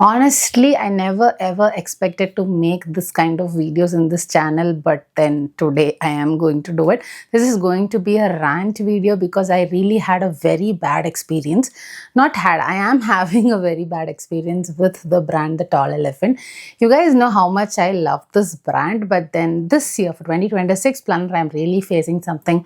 Honestly, I never ever expected to make this kind of videos in this channel, but then today I am going to do it. This is going to be a rant video because I really had a very bad experience. Not had, I am having a very bad experience with the brand The Tall Elephant. You guys know how much I love this brand, but then this year for 2026 planner, I'm really facing something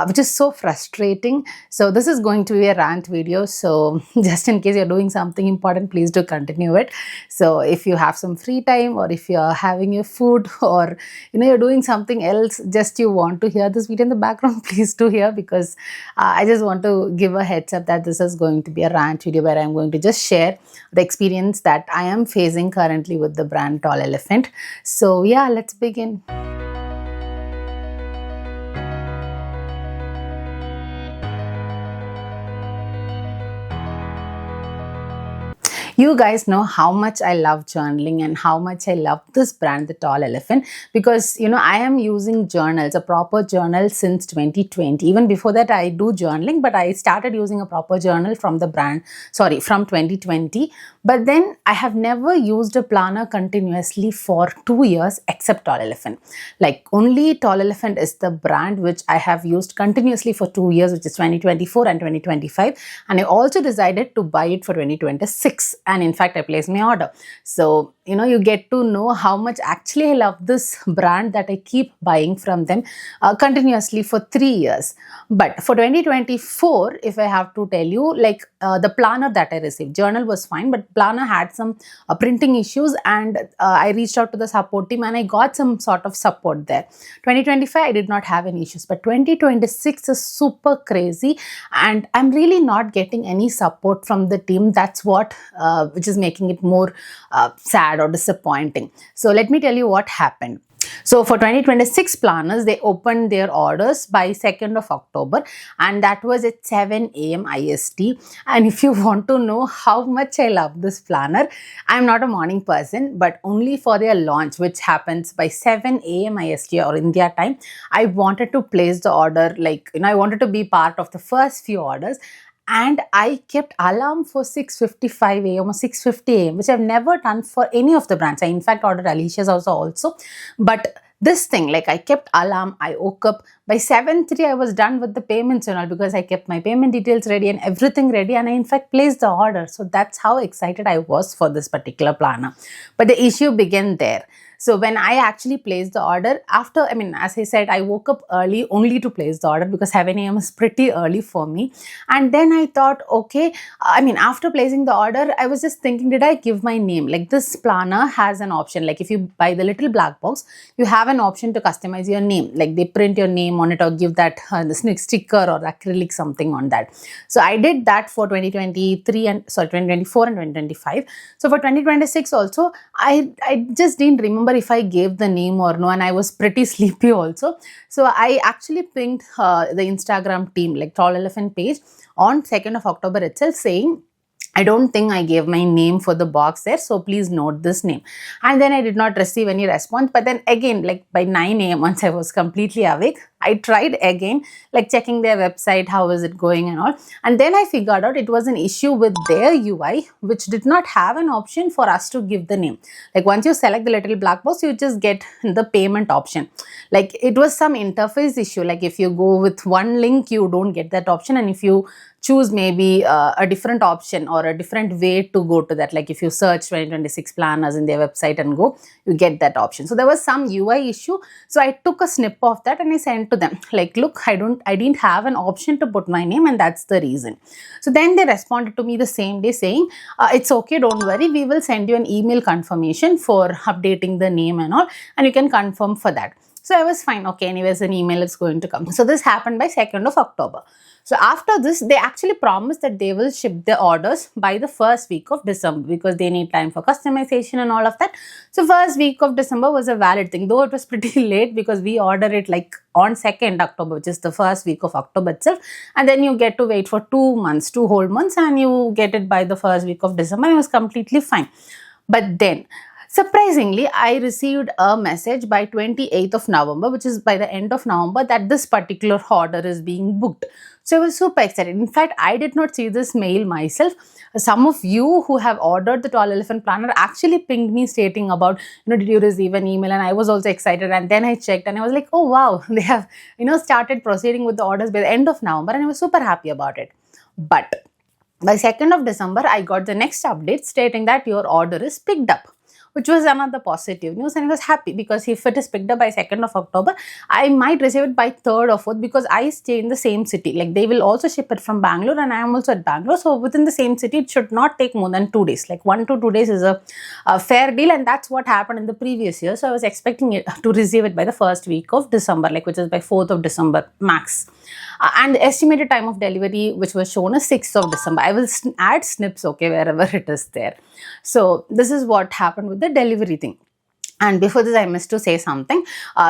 which is so frustrating. So this is going to be a rant video. So just in case you're doing something important, please do continue it. So if you have some free time, or if you're having your food, or you're doing something else, just you want to hear this video in the background, please do hear, because I just want to give a heads up that this is going to be a rant video where I'm going to just share the experience that I am facing currently with the brand Tall Elephant. So yeah, let's begin. You guys know how much I love journaling and how much I love this brand, The Tall Elephant, because I am using journals, a proper journal, since 2020. Even before that, I do journaling, but I started using a proper journal from the brand, from 2020. But then I have never used a planner continuously for 2 years except Tall Elephant. Like, only Tall Elephant is the brand which I have used continuously for 2 years, which is 2024 and 2025. And I also decided to buy it for 2026. And in fact, I placed my order. So, you get to know how much actually I love this brand, that I keep buying from them continuously for 3 years. But for 2024, if I have to tell you, the planner that I received, journal was fine, but planner had some printing issues, and I reached out to the support team and I got some sort of support there. 2025, I did not have any issues, but 2026 is super crazy and I'm really not getting any support from the team. That's what which is making it more sad or disappointing. So let me tell you what happened. So for 2026 planners, they opened their orders by 2nd of October, and that was at 7 a.m. IST. And if you want to know how much I love this planner, I'm not a morning person, but only for their launch, which happens by 7 a.m. IST or India time, I wanted to place the order. I wanted to be part of the first few orders. And I kept alarm for 6:55 a.m. or 6:50 a.m., which I've never done for any of the brands. I in fact ordered Alicia's also. But this thing, I kept alarm, I woke up by 7:03, I was done with the payments and all, because I kept my payment details ready and everything ready, and I in fact placed the order. So that's how excited I was for this particular planner. But the issue began there. So when I actually placed the order, as I said, I woke up early only to place the order, because 7 a.m. is pretty early for me. And then I thought, okay, after placing the order, I was just thinking, did I give my name? This planner has an option. If you buy the little black box, you have an option to customize your name. They print your name on it or give that the sticker or acrylic something on that. So I did that for 2024 and 2025. So for 2026 also, I just didn't remember if I gave the name or no, and I was pretty sleepy also. So I actually pinged the Instagram team, Tall Elephant page, on 2nd of October itself, saying, I don't think I gave my name for the box there, so please note this name. And then I did not receive any response. But then again, by 9 a.m., once I was completely awake, I tried again, checking their website, how is it going and all. And then I figured out it was an issue with their UI, which did not have an option for us to give the name. Once you select the little black box, you just get the payment option. It was some interface issue. If you go with one link, you don't get that option. And if you choose maybe a different option or a different way to go to that, if you search 2026 planners in their website and go, you get that option. So there was some UI issue. So I took a snip of that and I sent to them, look, I didn't have an option to put my name, and that's the reason. So then they responded to me the same day saying, it's okay, don't worry, we will send you an email confirmation for updating the name and all, and you can confirm for that. So I was fine. Okay, anyways, an email is going to come. So this happened by 2nd of October. So after this, they actually promised that they will ship the orders by the first week of December, because they need time for customization and all of that. So first week of December was a valid thing, though it was pretty late, because we ordered it on 2nd October, which is the first week of October itself. And then you get to wait for 2 months, 2 whole months, and you get it by the first week of December. It was completely fine. But then Surprisingly, I received a message by 28th of November, which is by the end of November, that this particular order is being booked. So I was super excited. In fact, I did not see this mail myself. Some of you who have ordered the Tall Elephant Planner actually pinged me stating about, did you receive an email? And I was also excited. And then I checked and I was like, oh wow, they have, started proceeding with the orders by the end of November, and I was super happy about it. But by 2nd of December, I got the next update stating that your order is picked up, which was another positive news, and I was happy because if it is picked up by 2nd of October, I might receive it by 3rd or 4th, because I stay in the same city. Like, they will also ship it from Bangalore and I am also at Bangalore. So within the same city, it should not take more than 2 days. Like 1 to 2 days is a fair deal, and that's what happened in the previous year. So I was expecting it to receive it by the first week of December, like which is by 4th of December max. And the estimated time of delivery, which was shown, as 6th of December. I will add snips, okay, wherever it is there. So this is what happened with the delivery thing. And before this, I missed to say something.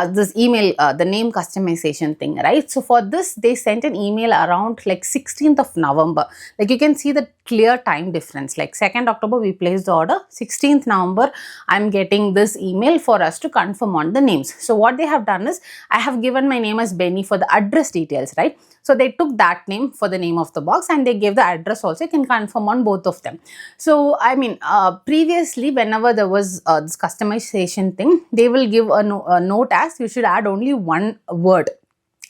This email, the name customization thing, right? So for this, they sent an email around like 16th of November. Like, you can see the clear time difference. Like 2nd October, we placed the order. 16th November, I'm getting this email for us to confirm on the names. So what they have done is, I have given my name as Benny for the address details, right? So they took that name for the name of the box and they gave the address also. You can confirm on both of them. So, I mean, previously, whenever there was this customization thing, they will give a note as you should add only one word.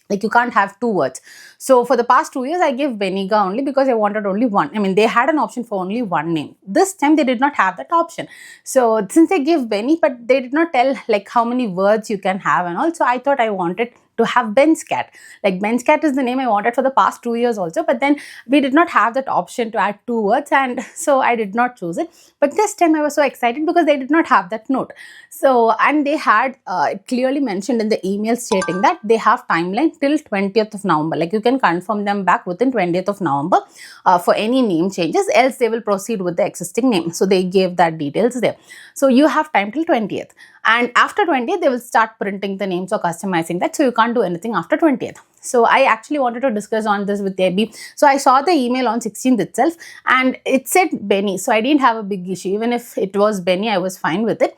Like, you can't have 2 words. So for the past 2 years, I gave Beniga only because I wanted only one. I mean, they had an option for only one name. This time they did not have that option. So since they gave Benny, but they did not tell like how many words you can have and all. So I thought I wanted to have Ben's cat. Like, Ben's cat is the name I wanted for the past 2 years also, but then we did not have that option to add 2 words, and so I did not choose it. But this time I was so excited because they did not have that note. So, and they had clearly mentioned in the email stating that they have timeline till 20th of November. Like, you can confirm them back within 20th of November for any name changes, else they will proceed with the existing name. So they gave that details there. So you have time till 20th. And after 20th, they will start printing the names or customizing that. So you can't do anything after 20th. So I actually wanted to discuss on this with Abby. So I saw the email on 16th itself and it said Benny. So I didn't have a big issue. Even if it was Benny, I was fine with it.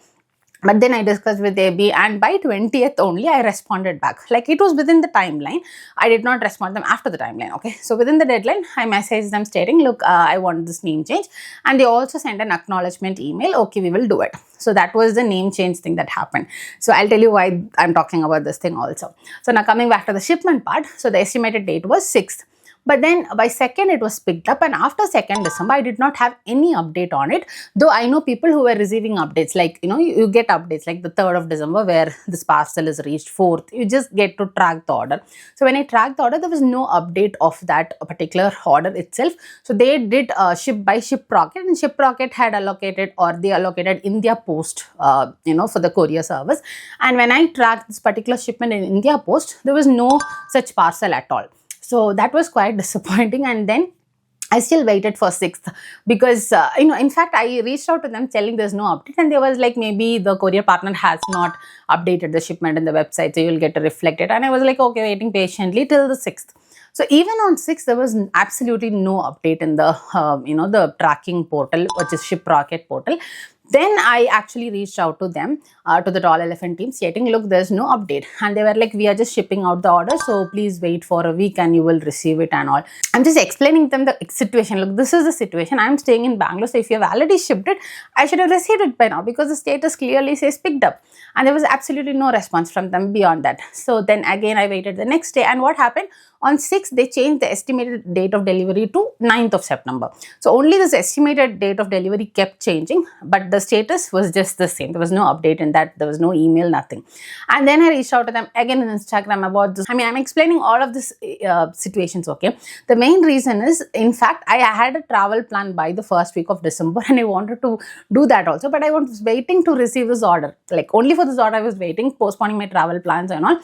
But then I discussed with AB, and by 20th only I responded back. Like, it was within the timeline. I did not respond them after the timeline. Okay. So within the deadline, I messaged them stating, look, I want this name change. And they also sent an acknowledgement email. Okay, we will do it. So that was the name change thing that happened. So I'll tell you why I'm talking about this thing also. So now coming back to the shipment part. So the estimated date was 6th. But then by 2nd, it was picked up, and after 2nd December, I did not have any update on it. Though I know people who were receiving updates, like, you get updates like the 3rd of December where this parcel is reached, 4th, you just get to track the order. So when I tracked the order, there was no update of that particular order itself. So they did ship by Shiprocket, and Shiprocket had allocated, or they allocated India Post, for the courier service. And when I tracked this particular shipment in India Post, there was no such parcel at all. So that was quite disappointing. And then I still waited for 6th because, in fact, I reached out to them telling there's no update, and they was like, maybe the courier partner has not updated the shipment in the website, so you'll get to reflect it. And I was like, okay, waiting patiently till the 6th. So even on 6th, there was absolutely no update in the, the tracking portal, which is Shiprocket portal. Then I actually reached out to them, to the Tall Elephant team, stating, look, there's no update. And they were like, we are just shipping out the order, so please wait for a week and you will receive it and all. I'm just explaining them the situation. Look, this is the situation. I'm staying in Bangalore, so if you have already shipped it, I should have received it by now, because the status clearly says picked up. And there was absolutely no response from them beyond that. So then again, I waited the next day. And what happened? On 6th, they changed the estimated date of delivery to 9th of September. So only this estimated date of delivery kept changing, but the status was just the same. There was no update in that. There was no email, nothing. And then I reached out to them again on Instagram about this. I mean, I'm explaining all of these situations, okay? The main reason is, in fact, I had a travel plan by the first week of December, and I wanted to do that also, but I was waiting to receive this order. Like, only for this order I was waiting, postponing my travel plans and all.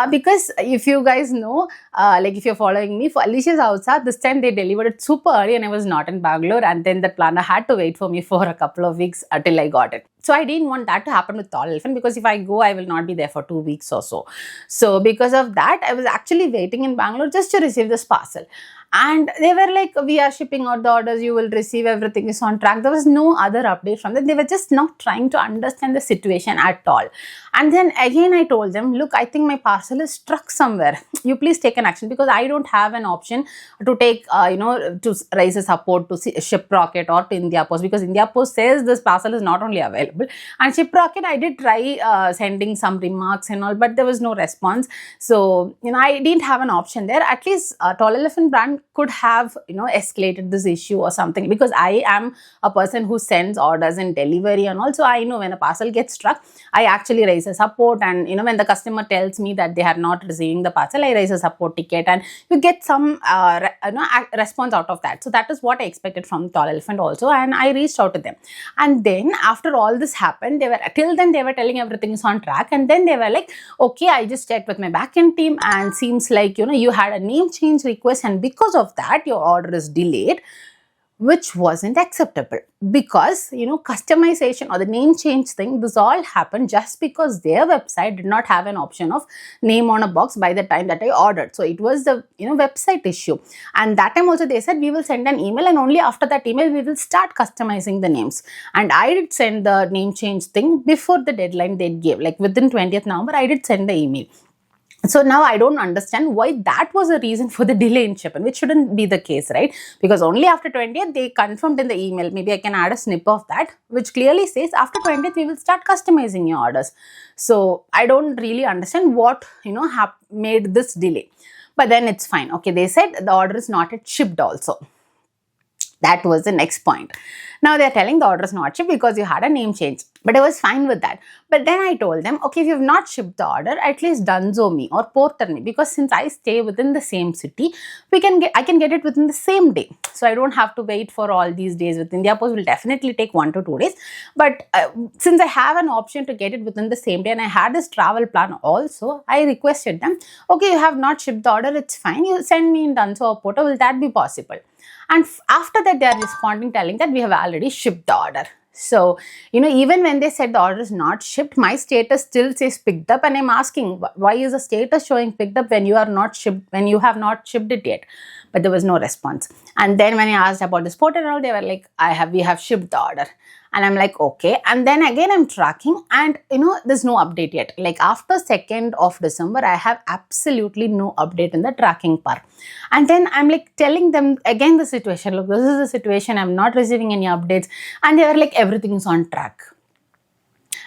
Because if you guys know, like, if you're following me, for Alicia's Outside, this time they delivered it super early and I was not in Bangalore, and then the planner had to wait for me for a couple of weeks until I got it. So I didn't want that to happen with Tall Elephant, because if I go, I will not be there for 2 weeks or so. So because of that, I was actually waiting in Bangalore just to receive this parcel. And they were like, we are shipping out the orders, you will receive, everything is on track. There was no other update from them. They were just not trying to understand the situation at all. And then again I told them, look, I think my parcel is stuck somewhere. You please take an action, because I don't have an option to take, to raise a support to Shiprocket or to India Post, because India Post says this parcel is not only available. And Shiprocket, I did try sending some remarks and all, but there was no response. So, I didn't have an option there. At least Tall Elephant brand could have, escalated this issue or something, because I am a person who sends orders and delivery, and also I know when a parcel gets struck, I actually raise a support. And when the customer tells me that they are not receiving the parcel, I raise a support ticket, and you get some response out of that. So that is what I expected from Tall Elephant also, and I reached out to them. And then after all this happened, till then they were telling everything is on track, and then they were like, okay, I just checked with my backend team, and seems like you had a name change request, and because of that your order is delayed, which wasn't acceptable. Because customization or the name change thing, this all happened just because their website did not have an option of name on a box by the time that I ordered. So it was the website issue, and that time also they said we will send an email, and only after that email we will start customizing the names. And I did send the name change thing before the deadline they gave, like within 20th November I did send the email. So now I don't understand why that was a reason for the delay in shipment, which shouldn't be the case, right? Because only after 20th they confirmed in the email. Maybe I can add a snip of that, which clearly says after 20th we will start customizing your orders. So I don't really understand what made this delay. But then it's fine. Okay, they said the order is not yet shipped also. That was the next point. Now they're telling the order is not shipped because you had a name change. But I was fine with that. But then I told them, okay, if you have not shipped the order, at least dunzo me or porter me, because since I stay within the same city, I can get it within the same day. So I don't have to wait for all these days. With India Post will definitely take 1 to 2 days. But since I have an option to get it within the same day, and I had this travel plan also, I requested them, okay, you have not shipped the order, it's fine. You send me in dunzo or porter, will that be possible? And after that, they are responding, telling that we have already shipped the order. So, even when they said the order is not shipped, my status still says picked up, and I'm asking, why is the status showing picked up when you have not shipped it yet? But there was no response. And then when I asked about this portal and all, they were like, we have shipped the order. And I'm like, okay. And then again, I'm tracking, and there's no update yet. Like after 2nd of December, I have absolutely no update in the tracking part. And then I'm like telling them again the situation. Look, this is the situation. I'm not receiving any updates. And they were like, everything is on track.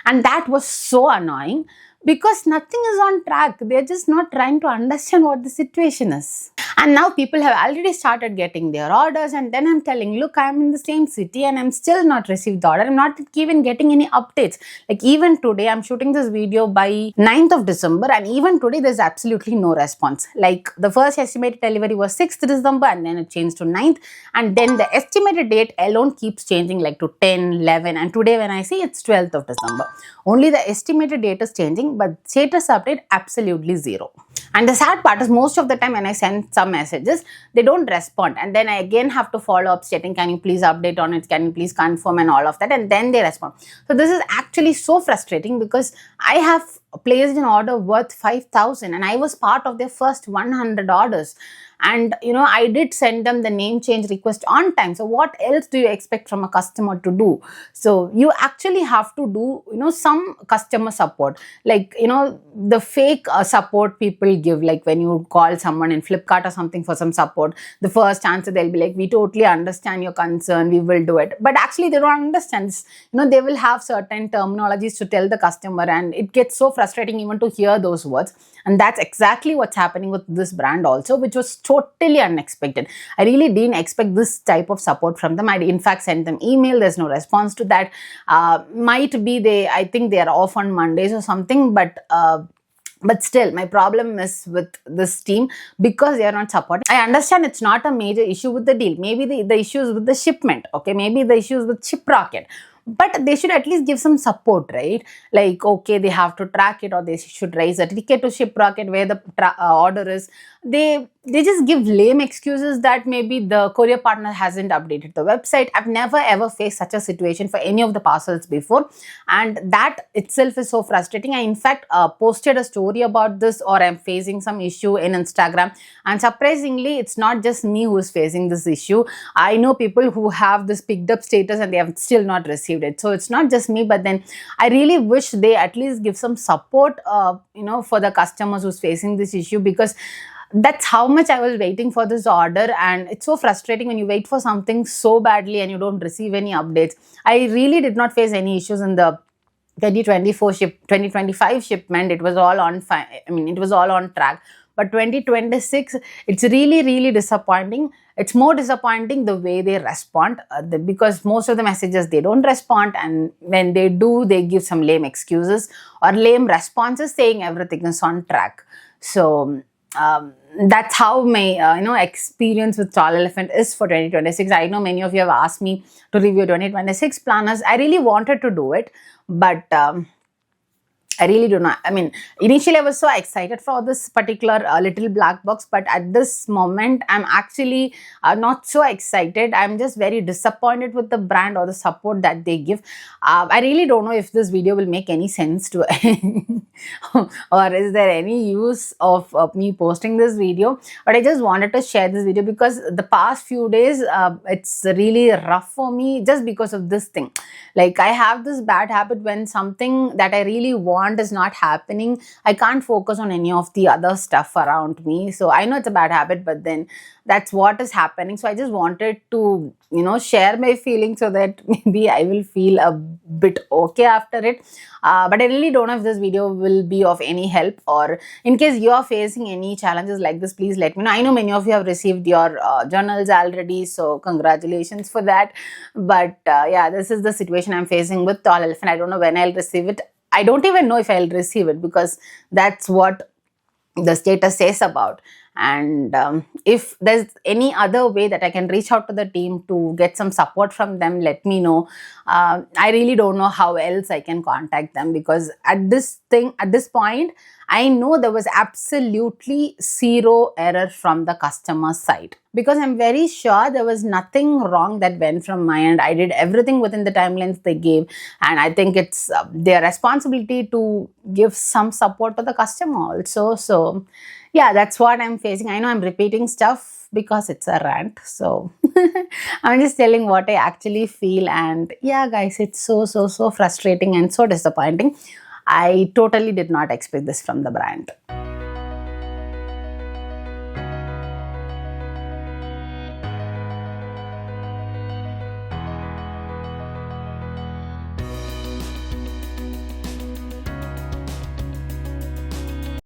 And that was so annoying, because nothing is on track. They're just not trying to understand what the situation is. And now people have already started getting their orders, and then I'm telling, look, I'm in the same city and I'm still not received the order. I'm not even getting any updates. Like even today, I'm shooting this video by 9th of December, and even today there's absolutely no response. Like the first estimated delivery was 6th December, and then it changed to 9th, and then the estimated date alone keeps changing, like to 10, 11, and today when I see it's 12th of December. Only the estimated date is changing, but status update absolutely zero. And the sad part is, most of the time when I send some messages, they don't respond. And then I again have to follow up stating, can you please update on it? Can you please confirm and all of that? And then they respond. So this is actually so frustrating, because I have placed an order worth 5,000 and I was part of their first 100 orders. And I did send them the name change request on time. So what else do you expect from a customer to do? So you actually have to do some customer support, like the fake support people give. Like when you call someone in Flipkart or something for some support, the first answer they'll be like, we totally understand your concern, we will do it. But actually they don't understand this. They will have certain terminologies to tell the customer, and it gets so frustrating even to hear those words. And that's exactly what's happening with this brand also, which was totally unexpected. I really didn't expect this type of support from them. I in fact sent them email. There's no response to that. Might be I think they are off on Mondays or something, but still, my problem is with this team, because they are not supporting. I understand it's not a major issue with the deal. Maybe the issue is with the shipment. Okay, maybe the issue is with Shiprocket. But they should at least give some support, right? Like, okay, they have to track it, or they should raise a ticket to Shiprocket where the order is. They they just give lame excuses that maybe the courier partner hasn't updated the website. I've never ever faced such a situation for any of the parcels before, and that itself is so frustrating. I in fact posted a story about this, or I'm facing some issue in Instagram, and surprisingly it's not just me who is facing this issue. I know people who have this picked up status and they have still not received it, so it's not just me. But then I really wish they at least give some support, for the customers who's facing this issue, because that's how much I was waiting for this order. And it's so frustrating when you wait for something so badly and you don't receive any updates. I really did not face any issues in the 2025 shipment. It was all on fine. I mean, it was all on track. But 2026, it's really, really disappointing. It's more disappointing the way they respond, because most of the messages they don't respond, and when they do, they give some lame excuses or lame responses saying everything is on track. So that's how my experience with Tall Elephant is for 2026. I know many of you have asked me to review 2026 planners. I really wanted to do it, but I really do not. I mean, initially I was so excited for this particular little black box, but at this moment, I'm actually not so excited. I'm just very disappointed with the brand or the support that they give. I really don't know if this video will make any sense to or is there any use of me posting this video. But I just wanted to share this video because the past few days, it's really rough for me just because of this thing. Like, I have this bad habit when something that I really want is not happening, I can't focus on any of the other stuff around me. So I know it's a bad habit, but then that's what is happening. So I just wanted to, share my feelings so that maybe I will feel a bit okay after it. But I really don't know if this video will be of any help, or in case you are facing any challenges like this, please let me know. I know many of you have received your journals already, so congratulations for that. But yeah, this is the situation I'm facing with Tall Elephant. I don't know when I'll receive it. I don't even know if I'll receive it, because that's what the status says about. And if there's any other way that I can reach out to the team to get some support from them, let me know. I really don't know how else I can contact them, because at this point, I know there was absolutely zero error from the customer side, because I'm very sure there was nothing wrong that went from my end. I did everything within the timelines they gave, and I think it's their responsibility to give some support to the customer also. So yeah, that's what I'm facing. I know I'm repeating stuff because it's a rant, so I'm just telling what I actually feel. And yeah, guys, it's so frustrating and so disappointing. I totally did not expect this from the brand.